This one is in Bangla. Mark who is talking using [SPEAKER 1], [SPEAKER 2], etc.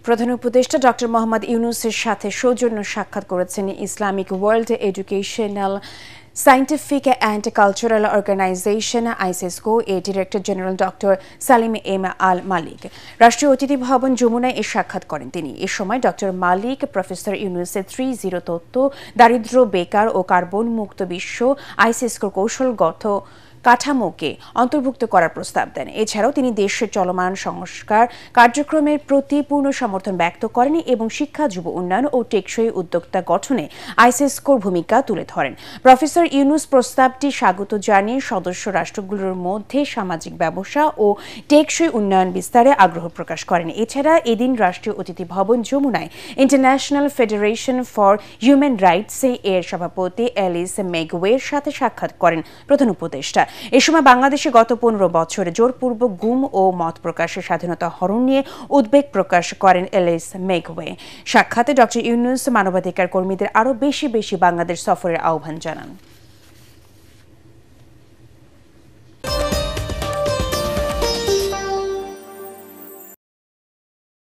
[SPEAKER 1] প্রধান উপদেষ্টা ডক্টর মোহাম্মদ ইউনূসের সাথে সৌজন্য সাক্ষাৎ করেছেন Islamic world educational scientific and cultural organization ICESCO এর director general doctor Salim M Al Malik. রাষ্ট্রীয় অতিথি ভবন যমুনায় এ সাক্ষাৎ করেন তিনি। এ সময় ডক্টর মালিক প্রফেসর ইউনূসের 3.0 তত্ত্ব, দারিদ্র্য, বেকার ও কার্বন মুক্ত বিশ্ব আইসিএসকোর কৌশলগত কাঠামোকে অন্তর্ভুক্ত করার প্রস্তাব দেন। এছাড়াও তিনি দেশের চলমান সংস্কার কার্যক্রমের প্রতি পূর্ণ সমর্থন ব্যক্ত করেন এবং শিক্ষা, যুব উন্নয়ন ও টেকসই উদ্যোক্তা গঠনে আইসিএসকোর ভূমিকা তুলে ধরেন। প্রফেসর ইউনূস প্রস্তাবটি স্বাগত জানিয়ে সদস্য রাষ্ট্রগুলোর মধ্যে সামাজিক ব্যবসা ও টেকসই উন্নয়ন বিস্তারে আগ্রহ প্রকাশ করেন। এছাড়া এদিন রাষ্ট্রীয় অতিথি ভবন যমুনায় international federation for human rights এর সভাপতি এলিস মেগওয়ের সাথে সাক্ষাৎ করেন প্রধান উপদেষ্টা। এ সময় বাংলাদেশে গত 15 বছরে জোরপূর্বক গুম ও মত প্রকাশের স্বাধীনতা হরণ নিয়ে উদ্বেগ প্রকাশ করেন এলিস মেগওয়ে। সাক্ষাতে ডক্টর ইউনূস মানবাধিকার কর্মীদের আরও বেশি বাংলাদেশ সফরের আহ্বান জানান।